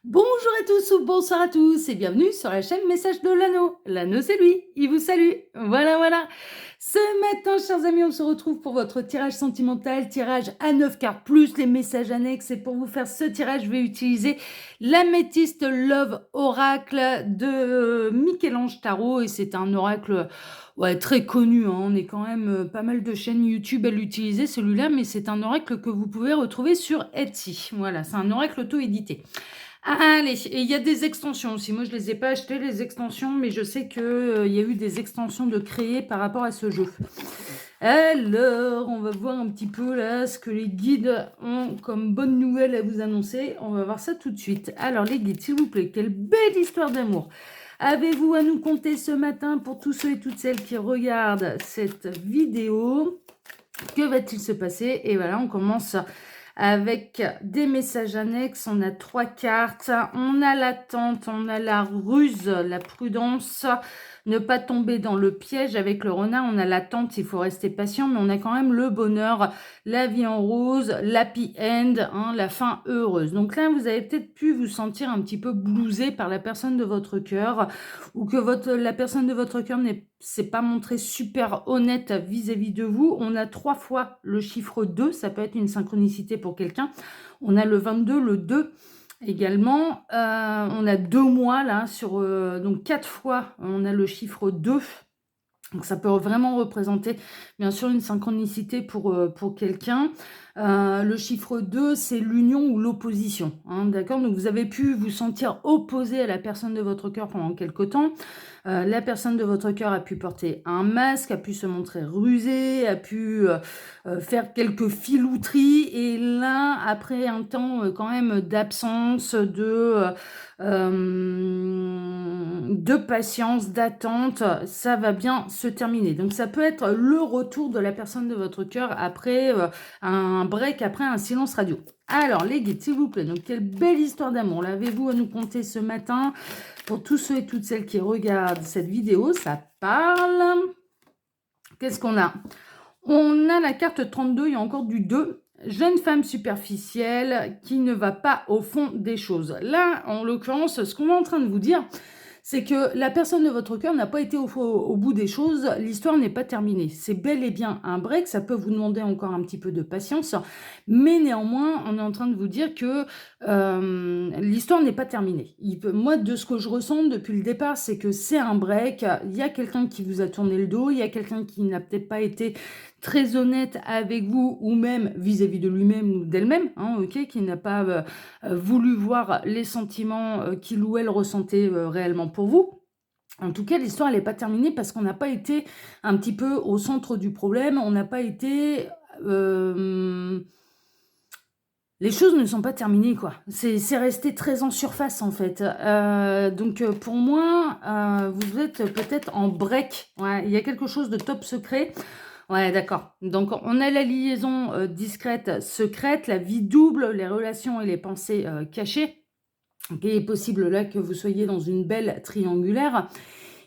Bonjour à tous ou bonsoir à tous et bienvenue sur la chaîne Message de l'Anneau. L'Anneau, c'est lui, il vous salue. Voilà, voilà. Ce matin, chers amis, on se retrouve pour votre tirage sentimental, tirage à 9 cartes plus les messages annexes. Et pour vous faire ce tirage, je vais utiliser l'Améthyste Love Oracle de Michel-Ange Tarot. Et c'est un oracle très connu, hein. On est quand même pas mal de chaînes YouTube à l'utiliser, celui-là, mais c'est un oracle que vous pouvez retrouver sur Etsy. Voilà, c'est un oracle auto-édité. Allez, et il y a des extensions aussi. Moi, je les ai pas achetées, les extensions, mais je sais que, il y a eu des extensions de créer par rapport à ce jeu. Alors, on va voir un petit peu là ce que les guides ont comme bonne nouvelle à vous annoncer. On va voir ça tout de suite. Alors, les guides, s'il vous plaît, quelle belle histoire d'amour avez-vous à nous conter ce matin pour tous ceux et toutes celles qui regardent cette vidéo? Que va-t-il se passer? Et voilà, on commence avec des messages annexes. On a 3 cartes. On a l'attente, on a la ruse, la prudence, ne pas tomber dans le piège. Avec le renard, on a l'attente, il faut rester patient, mais on a quand même le bonheur, la vie en rose, l'happy end, hein, la fin heureuse. Donc là, vous avez peut-être pu vous sentir un petit peu blousé par la personne de votre cœur, ou que la personne de votre cœur s'est pas montrée super honnête vis-à-vis de vous. On a 3 fois le chiffre 2, ça peut être une synchronicité pour quelqu'un. On a le 22, le 2 également. On a 2 mois là, donc 4 fois on a le chiffre 2. Donc ça peut vraiment représenter bien sûr une synchronicité pour quelqu'un. Le chiffre 2, c'est l'union ou l'opposition, hein, d'accord? Donc vous avez pu vous sentir opposé à la personne de votre cœur pendant quelque temps. La personne de votre cœur a pu porter un masque, a pu se montrer rusée, a pu faire quelques filouteries. Et là, après un temps quand même d'absence, de patience, d'attente, ça va bien se terminer. Donc ça peut être le retour de la personne de votre cœur après un break, après un silence radio. Alors les guides, s'il vous plaît, donc quelle belle histoire d'amour l'avez-vous à nous conter ce matin pour tous ceux et toutes celles qui regardent cette vidéo? Ça parle. Qu'est-ce qu'on a? On a la carte 32, il y a encore du 2. Jeune femme superficielle qui ne va pas au fond des choses. Là, en l'occurrence, ce qu'on est en train de vous dire, c'est que la personne de votre cœur n'a pas été au bout des choses, l'histoire n'est pas terminée. C'est bel et bien un break, ça peut vous demander encore un petit peu de patience, mais néanmoins, on est en train de vous dire que l'histoire n'est pas terminée. Moi, de ce que je ressens depuis le départ, c'est que c'est un break, il y a quelqu'un qui vous a tourné le dos, il y a quelqu'un qui n'a peut-être pas été très honnête avec vous, ou même vis-à-vis de lui-même ou d'elle-même, hein, ok, qui n'a pas voulu voir les sentiments qu'il ou elle ressentait réellement pour vous. En tout cas, l'histoire, elle n'est pas terminée parce qu'on n'a pas été un petit peu au centre du problème, on n'a pas été... les choses ne sont pas terminées, quoi. C'est resté très en surface, en fait. Donc, pour moi, vous êtes peut-être en break. Ouais, il y a quelque chose de top secret. Ouais, d'accord. Donc, on a la liaison discrète, secrète, la vie double, les relations et les pensées cachées. Il est possible là que vous soyez dans une belle triangulaire.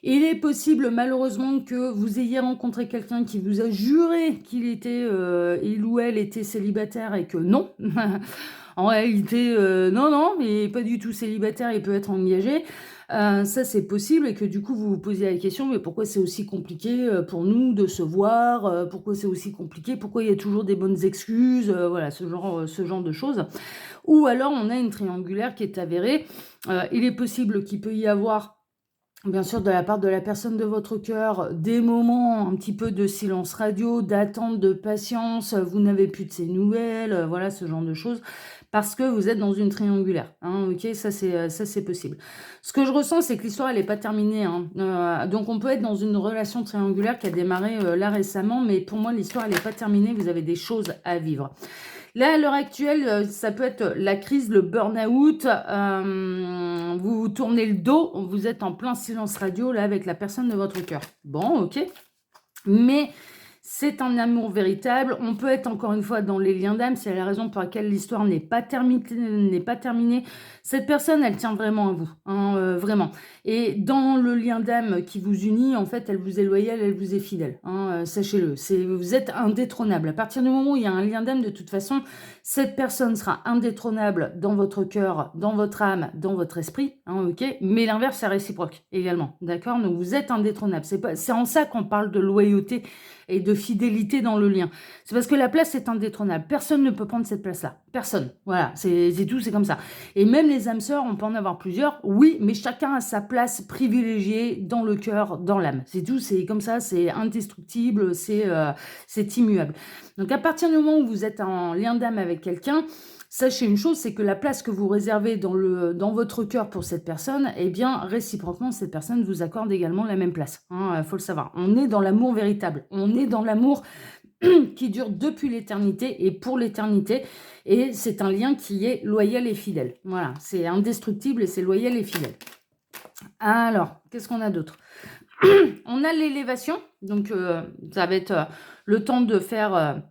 Il est possible malheureusement que vous ayez rencontré quelqu'un qui vous a juré il ou elle était célibataire et que non. En réalité, non, non, il n'est pas du tout célibataire, il peut être engagé. Ça, c'est possible et que du coup, vous vous posez la question, mais pourquoi c'est aussi compliqué pour nous de se voir? Pourquoi c'est aussi compliqué? Pourquoi il y a toujours des bonnes excuses? Voilà, ce genre de choses. Ou alors, on a une triangulaire qui est avérée. Il est possible qu'il peut y avoir bien sûr, de la part de la personne de votre cœur, des moments un petit peu de silence radio, d'attente, de patience, vous n'avez plus de ces nouvelles, voilà, ce genre de choses, parce que vous êtes dans une triangulaire, hein, ok, ça c'est possible. Ce que je ressens, c'est que l'histoire, elle n'est pas terminée, hein, donc on peut être dans une relation triangulaire qui a démarré là récemment, mais pour moi, l'histoire, elle n'est pas terminée, vous avez des choses à vivre. Là, à l'heure actuelle, ça peut être la crise, le burn-out, vous vous tournez le dos, vous êtes en plein silence radio, là, avec la personne de votre cœur. Bon, ok. Mais C'est un amour véritable. On peut être encore une fois dans les liens d'âme, c'est la raison pour laquelle l'histoire n'est pas terminée. Cette personne, elle tient vraiment à vous, hein, vraiment. Et dans le lien d'âme qui vous unit, en fait, elle vous est loyale, elle vous est fidèle, hein, sachez-le. Vous êtes indétrônable. À partir du moment où il y a un lien d'âme, de toute façon, cette personne sera indétrônable dans votre cœur, dans votre âme, dans votre esprit, hein, ok. Mais l'inverse, c'est réciproque également, d'accord. Donc vous êtes indétrônable. C'est en ça qu'on parle de loyauté et de fidélité dans le lien. C'est parce que la place est indétrônable. Personne ne peut prendre cette place-là. Personne. Voilà, c'est tout, c'est comme ça. Et même les âmes sœurs, on peut en avoir plusieurs, oui, mais chacun a sa place privilégiée dans le cœur, dans l'âme. C'est tout, c'est comme ça, c'est indestructible, c'est immuable. Donc à partir du moment où vous êtes en lien d'âme avec quelqu'un, sachez une chose, c'est que la place que vous réservez dans votre cœur pour cette personne, eh bien, réciproquement, cette personne vous accorde également la même place. Hein, faut le savoir. On est dans l'amour véritable. On est dans l'amour qui dure depuis l'éternité et pour l'éternité. Et c'est un lien qui est loyal et fidèle. Voilà, c'est indestructible et c'est loyal et fidèle. Alors, qu'est-ce qu'on a d'autre? On a l'élévation. Donc, ça va être le temps de faire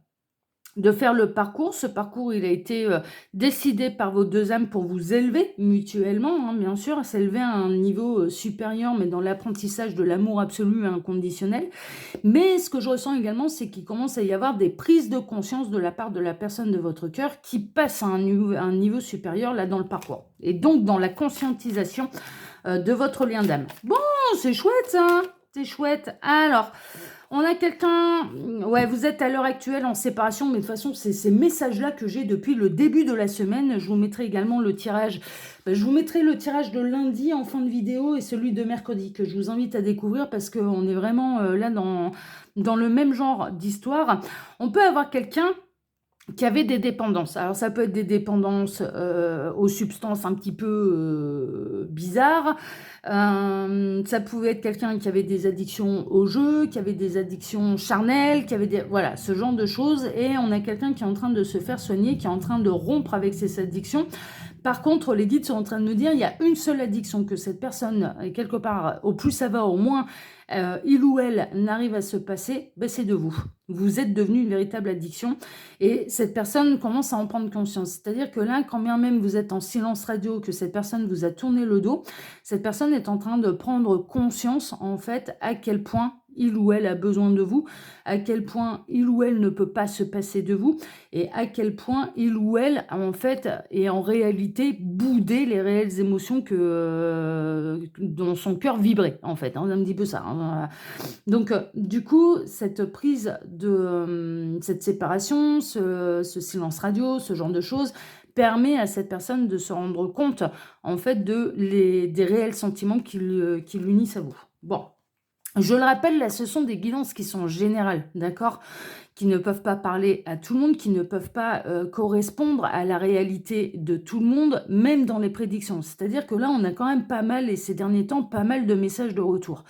le parcours. Ce parcours, il a été décidé par vos deux âmes pour vous élever mutuellement, hein, bien sûr, s'élever à un niveau supérieur, mais dans l'apprentissage de l'amour absolu et inconditionnel. Mais ce que je ressens également, c'est qu'il commence à y avoir des prises de conscience de la part de la personne de votre cœur qui passe à un niveau supérieur là dans le parcours. Et donc dans la conscientisation de votre lien d'âme. Bon, c'est chouette ça, c'est chouette. Alors... on a quelqu'un, ouais, vous êtes à l'heure actuelle en séparation, mais de toute façon, c'est ces messages-là que j'ai depuis le début de la semaine. Je vous mettrai également le tirage. Je vous mettrai le tirage de lundi en fin de vidéo et celui de mercredi que je vous invite à découvrir parce qu'on est vraiment là dans le même genre d'histoire. On peut avoir quelqu'un qui avait des dépendances. Alors ça peut être des dépendances aux substances un petit peu bizarres. Ça pouvait être quelqu'un qui avait des addictions au jeu, qui avait des addictions charnelles, qui avait des... voilà, ce genre de choses. Et on a quelqu'un qui est en train de se faire soigner, qui est en train de rompre avec ses addictions. Par contre, les guides sont en train de nous dire il y a une seule addiction que cette personne, quelque part, au plus ça va, au moins il ou elle n'arrive à se passer, ben c'est de vous. Vous êtes devenu une véritable addiction et cette personne commence à en prendre conscience. C'est-à-dire que là, quand bien même vous êtes en silence radio, que cette personne vous a tourné le dos, cette personne est en train de prendre conscience en fait à quel point il ou elle a besoin de vous, à quel point il ou elle ne peut pas se passer de vous et à quel point il ou elle en fait est en réalité boudé les réelles émotions que dont son cœur vibrait en fait, hein, un petit peu ça. Hein. Donc du coup cette prise de cette séparation, ce silence radio, ce genre de choses permet à cette personne de se rendre compte en fait des réels sentiments qui l'unissent à vous. Bon. Je le rappelle, là, ce sont des guidances qui sont générales, d'accord? Qui ne peuvent pas parler à tout le monde, qui ne peuvent pas correspondre à la réalité de tout le monde, même dans les prédictions. C'est-à-dire que là, on a quand même pas mal, et ces derniers temps, pas mal de messages de retour.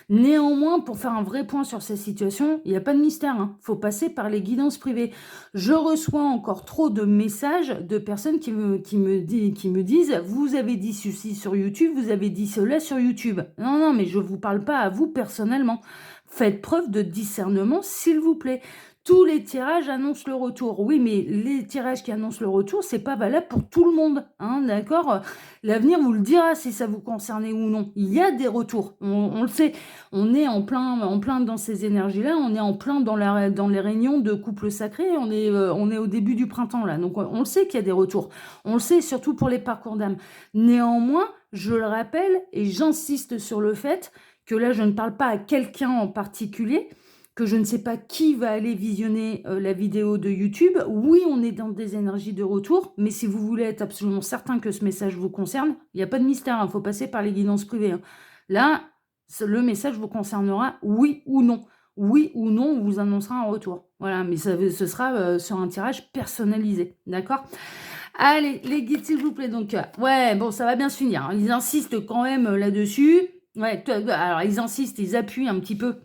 Néanmoins, pour faire un vrai point sur ces situations, il n'y a pas de mystère. Hein. Faut passer par les guidances privées. Je reçois encore trop de messages de personnes qui me disent « Vous avez dit ceci sur YouTube, vous avez dit cela sur YouTube. » Non, non, mais je ne vous parle pas à vous personnellement. Faites preuve de discernement, s'il vous plaît. Tous les tirages annoncent le retour. Oui, mais les tirages qui annoncent le retour, c'est pas valable pour tout le monde. Hein, d'accord? L'avenir vous le dira si ça vous concerne ou non. Il y a des retours. On le sait. On est en plein dans ces énergies-là. On est en plein dans les réunions de couples sacrés. On est au début du printemps, là. Donc, on le sait qu'il y a des retours. On le sait surtout pour les parcours d'âme. Néanmoins, je le rappelle et j'insiste sur le fait que là, je ne parle pas à quelqu'un en particulier, que je ne sais pas qui va aller visionner la vidéo de YouTube. Oui, on est dans des énergies de retour, mais si vous voulez être absolument certain que ce message vous concerne, il n'y a pas de mystère, il faut passer par les guidances privées. Hein. Là, le message vous concernera oui ou non. Oui ou non, on vous annoncera un retour. Voilà, mais ce sera sur un tirage personnalisé, d'accord ? Allez, les guides, s'il vous plaît. Donc, ouais, bon, ça va bien se finir. Hein. Ils insistent quand même là-dessus. Ouais, alors ils insistent, ils appuient un petit peu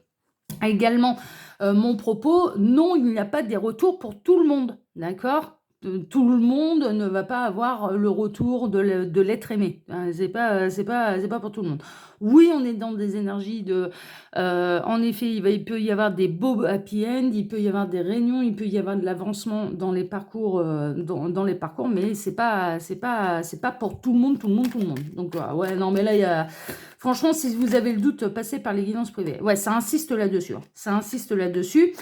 également mon propos. Non, il n'y a pas des retours pour tout le monde, d'accord? tout le monde ne va pas avoir le retour de l'être aimé. C'est pas pour tout le monde. Oui, on est dans des énergies en effet, il peut y avoir des beaux happy end, il peut y avoir des réunions, il peut y avoir de l'avancement dans les parcours, dans les parcours, mais c'est pas pour tout le monde, tout le monde, tout le monde. Donc voilà, ouais, non, mais là, franchement, si vous avez le doute, passez par les guidances privées. Ouais, ça insiste là-dessus. Ça insiste là-dessus.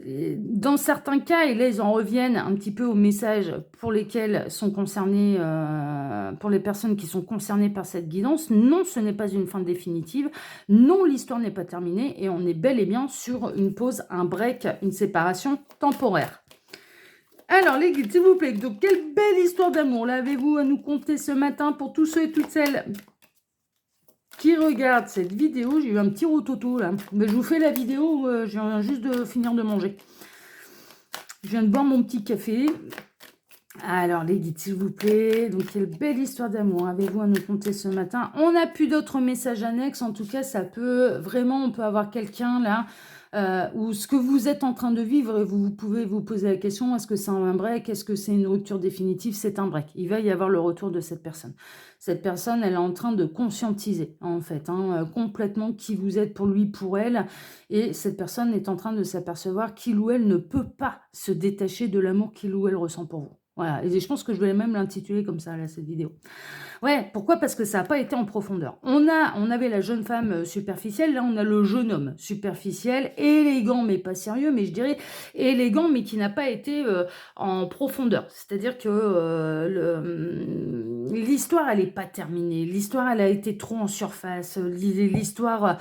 Dans certains cas, et là ils en reviennent un petit peu aux messages pour lesquels sont concernés, pour les personnes qui sont concernées par cette guidance, non, ce n'est pas une fin définitive, non, l'histoire n'est pas terminée et on est bel et bien sur une pause, un break, une séparation temporaire. Alors les guides, s'il vous plaît, donc quelle belle histoire d'amour l'avez-vous à nous conter ce matin pour tous ceux et toutes celles qui regarde cette vidéo. J'ai eu un petit rototo là, mais je vous fais la vidéo, je viens juste de finir de manger. Je viens de boire mon petit café. Alors les guides, s'il vous plaît, donc quelle belle histoire d'amour avez-vous à nous conter ce matin? On n'a plus d'autres messages annexes, en tout cas ça peut vraiment, on peut avoir quelqu'un là, ou ce que vous êtes en train de vivre, et vous pouvez vous poser la question, est-ce que c'est un break, est-ce que c'est une rupture définitive? C'est un break, il va y avoir le retour de cette personne. Cette personne, elle est en train de conscientiser, en fait, complètement qui vous êtes pour lui, pour elle, et cette personne est en train de s'apercevoir qu'il ou elle ne peut pas se détacher de l'amour qu'il ou elle ressent pour vous. Voilà, et je pense que je vais même l'intituler comme ça, là, cette vidéo. Ouais, pourquoi? Parce que ça n'a pas été en profondeur. On avait la jeune femme superficielle, là on a le jeune homme superficiel, élégant mais pas sérieux, mais je dirais élégant mais qui n'a pas été en profondeur. C'est-à-dire que l'histoire elle n'est pas terminée, l'histoire elle a été trop en surface, l'histoire...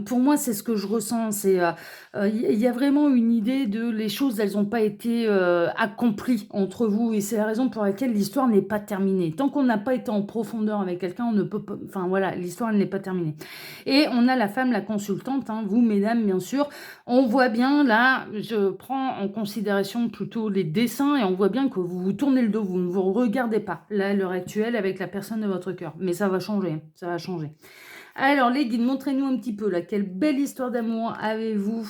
pour moi, c'est ce que je ressens. Il y a vraiment une idée de les choses, elles n'ont pas été accomplies entre vous, et c'est la raison pour laquelle l'histoire n'est pas terminée. Tant qu'on n'a pas été en profondeur avec quelqu'un, on ne peut pas. Enfin voilà, l'histoire elle n'est pas terminée. Et on a la femme, la consultante, vous mesdames bien sûr. On voit bien là, je prends en considération plutôt les dessins et on voit bien que vous vous tournez le dos, vous ne vous regardez pas là à l'heure actuelle avec la personne de votre cœur. Mais ça va changer, ça va changer. Alors les guides, montrez-nous un petit peu là, quelle belle histoire d'amour avez-vous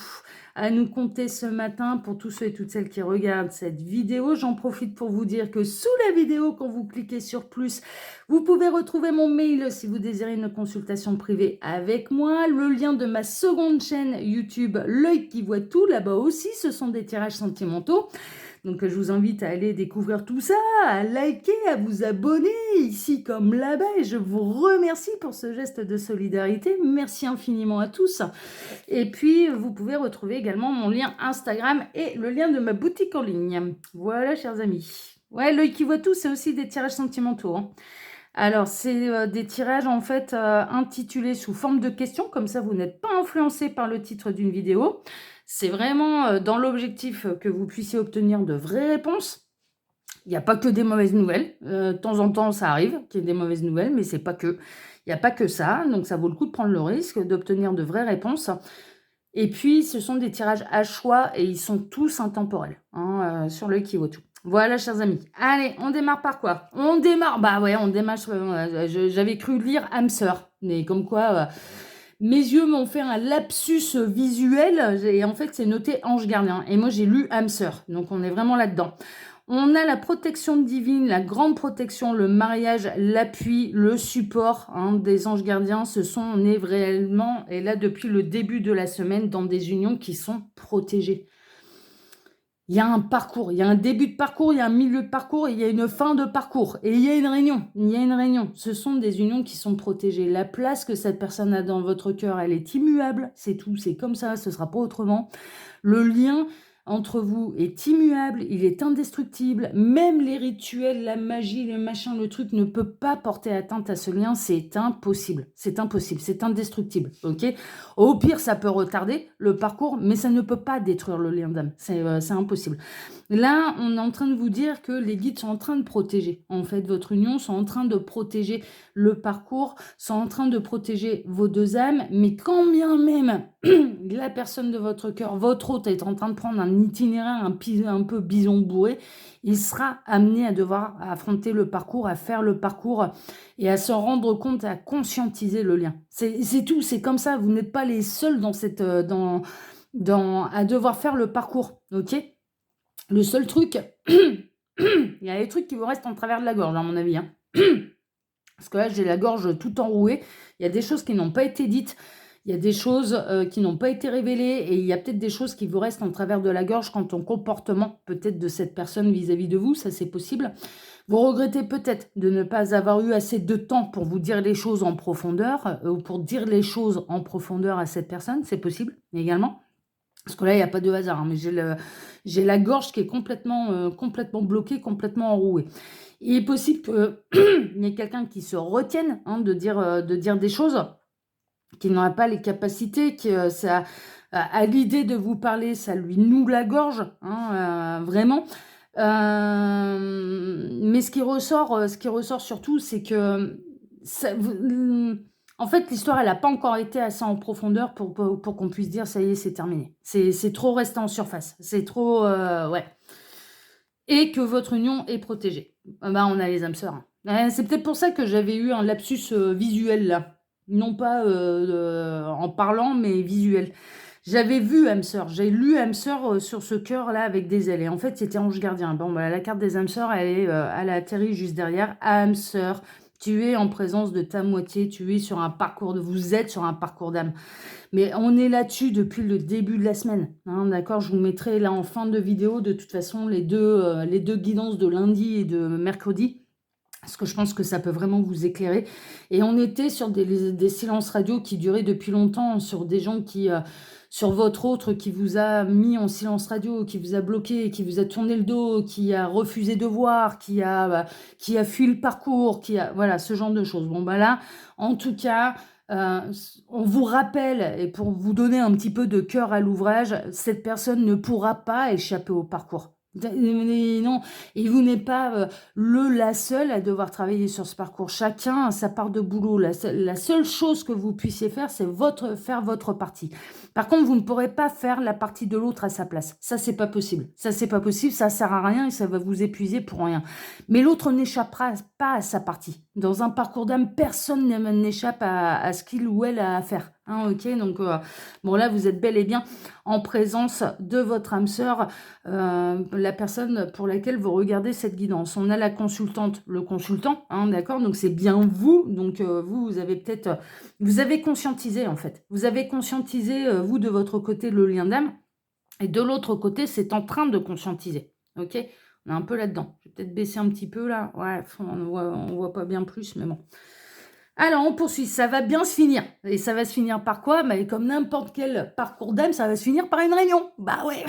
à nous conter ce matin pour tous ceux et toutes celles qui regardent cette vidéo. J'en profite pour vous dire que sous la vidéo, quand vous cliquez sur plus, vous pouvez retrouver mon mail si vous désirez une consultation privée avec moi, le lien de ma seconde chaîne YouTube, L'œil qui voit tout, là-bas aussi, ce sont des tirages sentimentaux. Donc je vous invite à aller découvrir tout ça, à liker, à vous abonner ici comme là-bas, et je vous remercie pour ce geste de solidarité. Merci infiniment à tous. Et puis vous pouvez retrouver également mon lien Instagram et le lien de ma boutique en ligne. Voilà, chers amis. Ouais, L'œil qui voit tout, c'est aussi des tirages sentimentaux. Alors, c'est des tirages en fait intitulés sous forme de questions, comme ça vous n'êtes pas influencé par le titre d'une vidéo. C'est vraiment dans l'objectif que vous puissiez obtenir de vraies réponses. Il n'y a pas que des mauvaises nouvelles. De temps en temps, ça arrive qu'il y ait des mauvaises nouvelles, mais c'est pas que. Il n'y a pas que ça, donc ça vaut le coup de prendre le risque d'obtenir de vraies réponses. Et puis, ce sont des tirages à choix et ils sont tous intemporels sur L'œil qui vaut tout. Voilà, chers amis. Allez, on démarre par quoi? On démarre, on démarre. J'avais cru lire âme sœur, mais comme quoi, mes yeux m'ont fait un lapsus visuel, et en fait, c'est noté ange gardien. Et moi, j'ai lu âme sœur, donc on est vraiment là-dedans. On a la protection divine, la grande protection, le mariage, l'appui, le support des anges gardiens. On est réellement, et là depuis le début de la semaine, dans des unions qui sont protégées. Il y a un parcours, il y a un début de parcours, il y a un milieu de parcours, et il y a une fin de parcours. Et il y a une réunion, Ce sont des unions qui sont protégées. La place que cette personne a dans votre cœur, elle est immuable, c'est tout, c'est comme ça, ce ne sera pas autrement. Le lien entre vous est immuable, il est indestructible. Même les rituels, la magie, le machin, le truc ne peut pas porter atteinte à ce lien. C'est impossible, c'est indestructible. Ok. Au pire, ça peut retarder le parcours, mais ça ne peut pas détruire le lien d'âme. C'est impossible. Là, on est en train de vous dire que les guides sont en train de protéger, en fait, votre union, sont en train de protéger le parcours, sont en train de protéger vos deux âmes, mais quand bien même la personne de votre cœur, votre hôte, est en train de prendre un itinéraire un peu bison bourré, il sera amené à devoir affronter le parcours, à faire le parcours et à se rendre compte, à conscientiser le lien. C'est tout, c'est comme ça, vous n'êtes pas les seuls dans à devoir faire le parcours, ok ? Le seul truc, il y a des trucs qui vous restent en travers de la gorge, à mon avis, hein. Parce que là, j'ai la gorge tout enrouée. Il y a des choses qui n'ont pas été dites. Il y a des choses qui n'ont pas été révélées. Et il y a peut-être des choses qui vous restent en travers de la gorge quant au comportement peut-être de cette personne vis-à-vis de vous. Ça, c'est possible. Vous regrettez peut-être de ne pas avoir eu assez de temps pour vous dire les choses en profondeur ou pour dire les choses en profondeur à cette personne. C'est possible également. Parce que là, il n'y a pas de hasard, hein, mais j'ai la gorge qui est complètement bloquée, complètement enrouée. Il est possible qu'il y ait quelqu'un qui se retienne hein, de dire des choses, qui n'aurait pas les capacités, que ça, à l'idée de vous parler, ça lui noue la gorge, hein, vraiment. Mais ce qui ressort surtout, c'est que en fait, l'histoire, elle n'a pas encore été assez en profondeur pour qu'on puisse dire ça y est, c'est terminé. C'est trop resté en surface. C'est trop. Ouais. Et que votre union est protégée. Bah, on a les âmes sœurs. C'est peut-être pour ça que j'avais eu un lapsus visuel là. Non pas en parlant, mais visuel. J'avais vu âme sœur. J'ai lu âme sœur sur ce cœur là avec des ailes. Et en fait, c'était ange gardien. Bon, bah, la carte des âmes sœurs, elle a atterri juste derrière. Âme sœur. Tu es en présence de ta moitié, tu es sur un parcours, vous êtes sur un parcours d'âme. Mais on est là-dessus depuis le début de la semaine, hein, d'accord? Je vous mettrai là en fin de vidéo, de toute façon, les deux guidances de lundi et de mercredi, parce que je pense que ça peut vraiment vous éclairer. Et on était sur des silences radio qui duraient depuis longtemps, sur des gens qui... sur votre autre qui vous a mis en silence radio, qui vous a bloqué, qui vous a tourné le dos, qui a refusé de voir, qui a fui le parcours, voilà, ce genre de choses. Bon, bah là, en tout cas, on vous rappelle, et pour vous donner un petit peu de cœur à l'ouvrage, cette personne ne pourra pas échapper au parcours. Non, et vous n'êtes pas la seule à devoir travailler sur ce parcours. Chacun a sa part de boulot. La seule chose que vous puissiez faire, c'est faire votre partie. Par contre, vous ne pourrez pas faire la partie de l'autre à sa place. Ça, c'est pas possible. Ça, c'est pas possible. Ça sert à rien et ça va vous épuiser pour rien. Mais l'autre n'échappera pas à sa partie. Dans un parcours d'âme, personne n'échappe à ce qu'il ou elle a à faire. Hein, ok, donc bon là, vous êtes bel et bien en présence de votre âme sœur, la personne pour laquelle vous regardez cette guidance. On a la consultante, le consultant, hein, d'accord, donc c'est bien vous, donc vous avez peut-être, vous avez conscientisé en fait, vous avez conscientisé, vous de votre côté, le lien d'âme, et de l'autre côté, c'est en train de conscientiser, ok, on est un peu là-dedans. Je vais peut-être baisser un petit peu là, ouais, on voit pas bien plus, mais bon. Alors, on poursuit. Ça va bien se finir. Et ça va se finir par quoi? Bah, comme n'importe quel parcours d'âme, ça va se finir par une réunion. Bah ouais,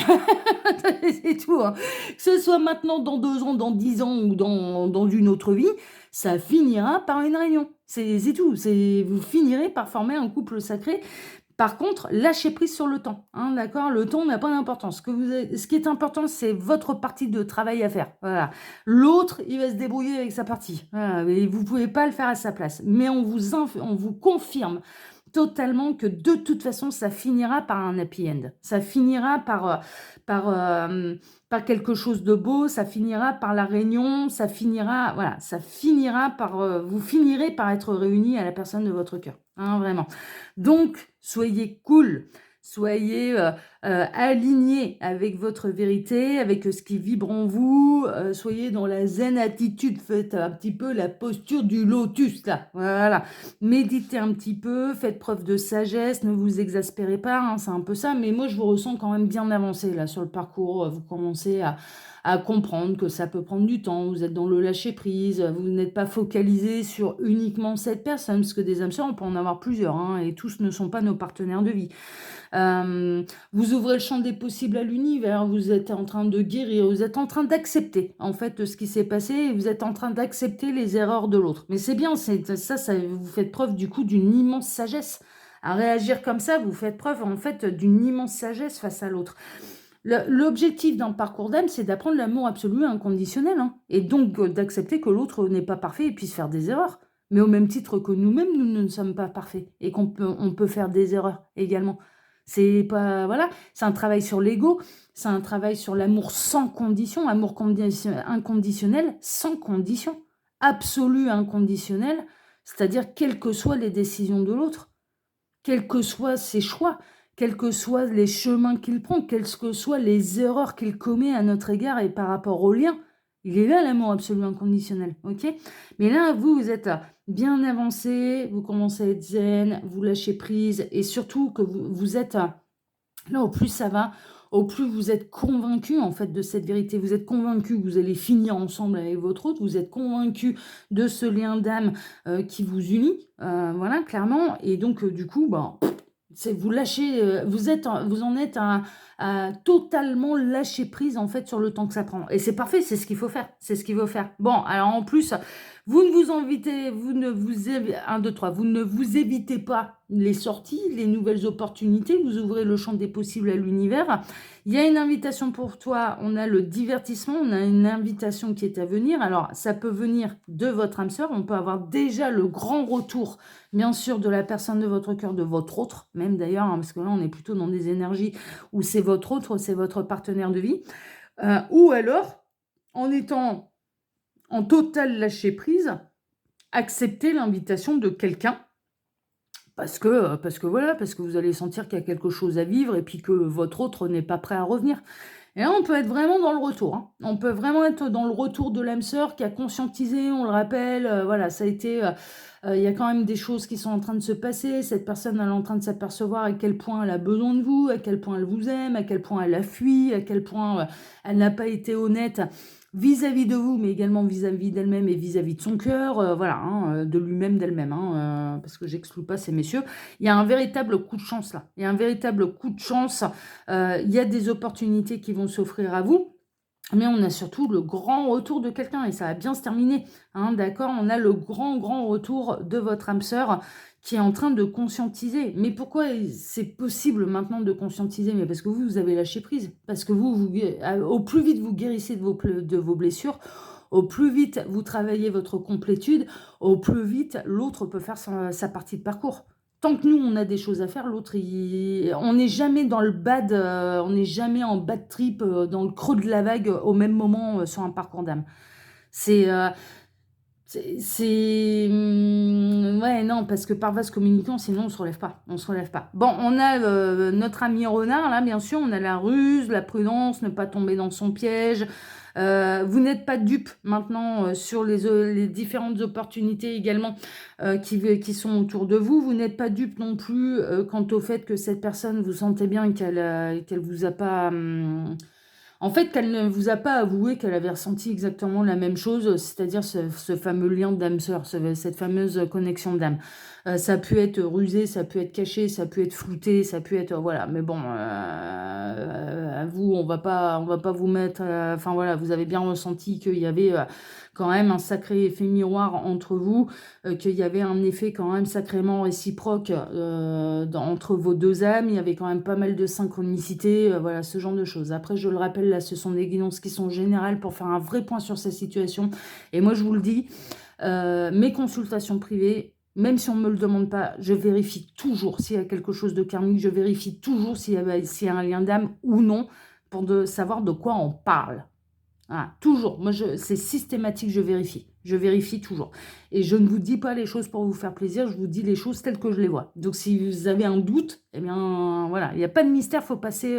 c'est tout. Hein. Que ce soit maintenant, dans 2 ans, dans 10 ans ou dans une autre vie, ça finira par une réunion. C'est tout. Vous finirez par former un couple sacré. Par contre, lâchez prise sur le temps, hein, d'accord? Le temps n'a pas d'importance. Ce qui est important, c'est votre partie de travail à faire. Voilà. L'autre, il va se débrouiller avec sa partie. Voilà. Et vous ne pouvez pas le faire à sa place. Mais on vous confirme totalement que de toute façon, ça finira par un happy end. Ça finira par quelque chose de beau, ça finira par la réunion, ça finira par... vous finirez par être réunis à la personne de votre cœur. Hein, vraiment. Donc, soyez cool, soyez alignés avec votre vérité, avec ce qui vibre en vous, soyez dans la zen attitude, faites un petit peu la posture du lotus, là, voilà. Méditez un petit peu, faites preuve de sagesse, ne vous exaspérez pas, hein, c'est un peu ça, mais moi je vous ressens quand même bien avancé là sur le parcours, vous commencez à comprendre que ça peut prendre du temps, vous êtes dans le lâcher-prise, vous n'êtes pas focalisé sur uniquement cette personne, parce que des âmes sœurs, on peut en avoir plusieurs, hein, et tous ne sont pas nos partenaires de vie. Vous ouvrez le champ des possibles à l'univers, vous êtes en train de guérir, vous êtes en train d'accepter en fait ce qui s'est passé, et vous êtes en train d'accepter les erreurs de l'autre. Mais c'est bien, ça vous faites preuve du coup d'une immense sagesse. À réagir comme ça, vous faites preuve en fait d'une immense sagesse face à l'autre. L'objectif d'un parcours d'âme, c'est d'apprendre l'amour absolu et inconditionnel, hein, et donc d'accepter que l'autre n'est pas parfait et puisse faire des erreurs. Mais au même titre que nous-mêmes, nous ne sommes pas parfaits et on peut faire des erreurs également. C'est pas voilà, c'est un travail sur l'ego, c'est un travail sur l'amour sans condition, amour inconditionnel sans condition, absolu inconditionnel, c'est-à-dire quelles que soient les décisions de l'autre, quels que soient ses choix, quels que soient les chemins qu'il prend, quelles que soient les erreurs qu'il commet à notre égard et par rapport au lien. Il est là l'amour absolu inconditionnel, ok? Mais là, vous êtes bien avancé, vous commencez à être zen, vous lâchez prise, et surtout que vous êtes là, au plus ça va, au plus vous êtes convaincu en fait de cette vérité. Vous êtes convaincu que vous allez finir ensemble avec votre autre. Vous êtes convaincu de ce lien d'âme qui vous unit, voilà, clairement. Et donc du coup, bah, c'est vous lâchez, vous en êtes à totalement lâcher prise en fait sur le temps que ça prend. Et c'est parfait, c'est ce qu'il faut faire. C'est ce qu'il faut faire. Bon, alors en plus, vous ne vous invitez, vous ne vous, 1, 2, 3, vous ne vous évitez pas les sorties, les nouvelles opportunités, vous ouvrez le champ des possibles à l'univers. Il y a une invitation pour toi, on a le divertissement, on a une invitation qui est à venir. Alors, ça peut venir de votre âme sœur, on peut avoir déjà le grand retour, bien sûr, de la personne de votre cœur, de votre autre, même d'ailleurs, hein, parce que là, on est plutôt dans des énergies où c'est votre autre, c'est votre partenaire de vie. Ou alors, en étant en total lâcher prise, accepter l'invitation de quelqu'un parce que voilà, parce que vous allez sentir qu'il y a quelque chose à vivre et puis que votre autre n'est pas prêt à revenir. Et là, on peut être vraiment dans le retour, hein. On peut vraiment être dans le retour de l'âme sœur qui a conscientisé, on le rappelle, voilà, ça a été, il y a quand même des choses qui sont en train de se passer. Cette personne, elle est en train de s'apercevoir à quel point elle a besoin de vous, à quel point elle vous aime, à quel point elle a fui, à quel point elle n'a pas été honnête vis-à-vis de vous, mais également vis-à-vis d'elle-même et vis-à-vis de son cœur, voilà, hein, de lui-même, d'elle-même, hein, parce que j'exclus pas ces messieurs. Il y a un véritable coup de chance là. Il y a un véritable coup de chance. Il y a des opportunités qui vont s'offrir à vous. Mais on a surtout le grand retour de quelqu'un et ça va bien se terminer, hein, d'accord? On a le grand retour de votre âme sœur qui est en train de conscientiser. Mais pourquoi c'est possible maintenant de conscientiser? Mais parce que vous avez lâché prise. Parce que au plus vite vous guérissez de vos blessures, au plus vite vous travaillez votre complétude, au plus vite l'autre peut faire sa partie de parcours. Tant que nous, on a des choses à faire, l'autre, on n'est jamais dans le bad, on n'est jamais en bad trip, dans le creux de la vague, au même moment, sur un parcours d'âme. C'est, ouais, non, parce que par vase communicant, sinon on se relève pas. On se relève pas. Bon, on a notre ami renard, là, bien sûr, on a la ruse, la prudence, ne pas tomber dans son piège. Vous n'êtes pas dupe maintenant sur les différentes opportunités également qui sont autour de vous. Vous n'êtes pas dupe non plus quant au fait que cette personne, vous sentez bien qu'elle vous a pas... en fait, qu'elle ne vous a pas avoué qu'elle avait ressenti exactement la même chose, c'est-à-dire ce fameux lien d'âme-sœur, cette fameuse connexion d'âme. Ça a pu être rusé, ça a pu être caché, ça a pu être flouté, ça a pu être... voilà, mais bon, à vous, on va pas vous mettre... Enfin voilà, vous avez bien ressenti qu'il y avait quand même un sacré effet miroir entre vous, qu'il y avait un effet quand même sacrément réciproque entre vos deux âmes, il y avait quand même pas mal de synchronicité, voilà, ce genre de choses. Après, je le rappelle, là, ce sont des guidances qui sont générales pour faire un vrai point sur cette situation. Et moi, je vous le dis, mes consultations privées, même si on ne me le demande pas, je vérifie toujours s'il y a quelque chose de karmique, je vérifie toujours s'il y a un lien d'âme ou non, pour savoir de quoi on parle. Ah, toujours. Moi, c'est systématique, je vérifie. Je vérifie toujours. Et je ne vous dis pas les choses pour vous faire plaisir, je vous dis les choses telles que je les vois. Donc, si vous avez un doute, eh bien, voilà, il n'y a pas de mystère, il faut passer...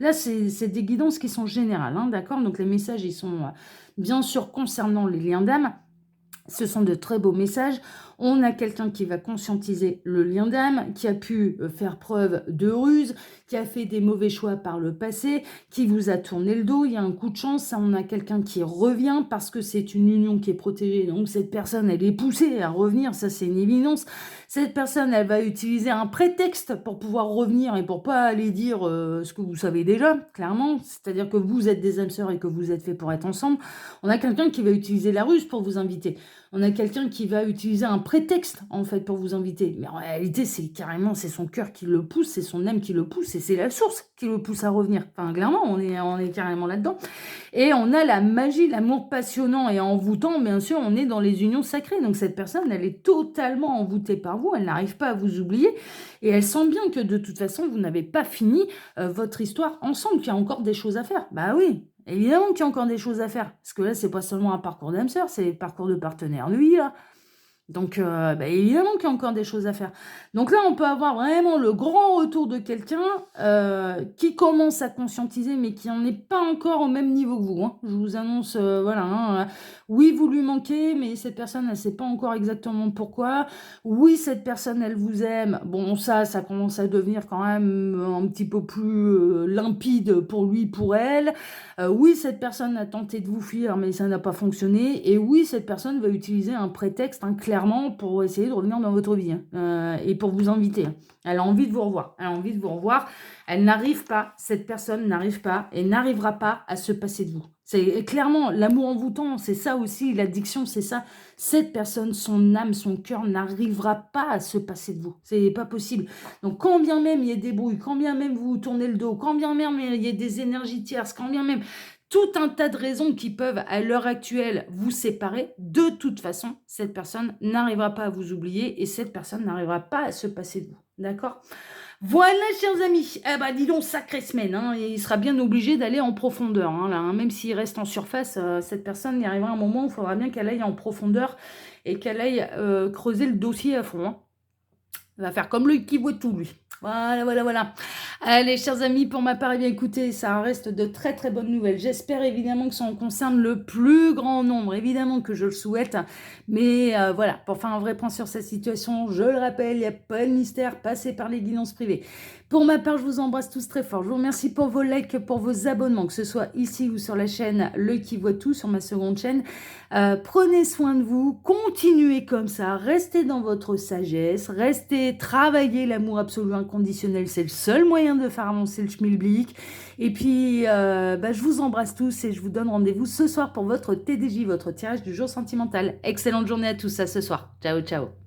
Là, c'est des guidances qui sont générales, hein, d'accord? Donc, les messages, ils sont bien sûr concernant les liens d'âme. Ce sont de très beaux messages. On a quelqu'un qui va conscientiser le lien d'âme, qui a pu faire preuve de ruse, qui a fait des mauvais choix par le passé, qui vous a tourné le dos. Il y a un coup de chance. Ça, on a quelqu'un qui revient parce que c'est une union qui est protégée. Donc, cette personne, elle est poussée à revenir. Ça, c'est une évidence. Cette personne, elle va utiliser un prétexte pour pouvoir revenir et pour pas aller dire ce que vous savez déjà, clairement. C'est-à-dire que vous êtes des âmes sœurs et que vous êtes faits pour être ensemble. On a quelqu'un qui va utiliser la ruse pour vous inviter. On a quelqu'un qui va utiliser un prétexte, en fait, pour vous inviter. Mais en réalité, c'est son cœur qui le pousse, c'est son âme qui le pousse, et c'est la source qui le pousse à revenir. Enfin, clairement, on est carrément là-dedans. Et on a la magie, l'amour passionnant et envoûtant, bien sûr, on est dans les unions sacrées. Donc, cette personne, elle est totalement envoûtée par vous, elle n'arrive pas à vous oublier, et elle sent bien que, de toute façon, vous n'avez pas fini votre histoire ensemble, qu'il y a encore des choses à faire. Bah oui, évidemment qu'il y a encore des choses à faire. Parce que là, c'est pas seulement un parcours d'âme sœur, c'est le parcours de partenaire de vie, là. Donc, évidemment qu'il y a encore des choses à faire. Donc là, on peut avoir vraiment le grand retour de quelqu'un, qui commence à conscientiser, mais qui en est pas encore au même niveau que vous, hein. Je vous annonce, voilà, hein, oui, vous lui manquez, mais cette personne, elle sait pas encore exactement pourquoi. Oui, cette personne, elle vous aime. Bon, ça commence à devenir quand même un petit peu plus, limpide pour lui, pour elle. Oui, cette personne a tenté de vous fuir, mais ça n'a pas fonctionné. Et oui, cette personne va utiliser un prétexte, hein, clairement, pour essayer de revenir dans votre vie, hein, et pour vous inviter, hein. Elle a envie de vous revoir. Elle a envie de vous revoir. Elle n'arrive pas, cette personne n'arrive pas et n'arrivera pas à se passer de vous. C'est clairement l'amour envoûtant, c'est ça aussi, l'addiction, c'est ça. Cette personne, son âme, son cœur n'arrivera pas à se passer de vous. C'est pas possible. Donc, quand bien même il y ait des brouilles, quand bien même vous vous tournez le dos, quand bien même il y ait des énergies tierces, quand bien même tout un tas de raisons qui peuvent, à l'heure actuelle, vous séparer, de toute façon, cette personne n'arrivera pas à vous oublier et cette personne n'arrivera pas à se passer de vous. D'accord? Voilà, chers amis. Eh ben, dis donc, sacrée semaine, hein. Et il sera bien obligé d'aller en profondeur, hein, là, hein. Même s'il reste en surface, cette personne, il arrivera un moment où il faudra bien qu'elle aille en profondeur et qu'elle aille creuser le dossier à fond, hein. Il va faire comme lui qui voit tout, lui. Voilà, voilà, voilà. Allez, chers amis, pour ma part, eh bien, écoutez, ça reste de très, très bonnes nouvelles. J'espère évidemment que ça en concerne le plus grand nombre. Évidemment que je le souhaite. Mais voilà, pour faire un vrai point sur cette situation, je le rappelle, il n'y a pas de mystère, passez par les guidances privées. Pour ma part, je vous embrasse tous très fort. Je vous remercie pour vos likes, pour vos abonnements, que ce soit ici ou sur la chaîne L'Œil qui voit tout, sur ma seconde chaîne. Prenez soin de vous, continuez comme ça, restez dans votre sagesse, restez, travaillez l'amour absolu inconditionnel, c'est le seul moyen de faire avancer le schmilblick. Et puis, je vous embrasse tous et je vous donne rendez-vous ce soir pour votre TDJ, votre tirage du jour sentimental. Excellente journée à tous, à ce soir. Ciao, ciao.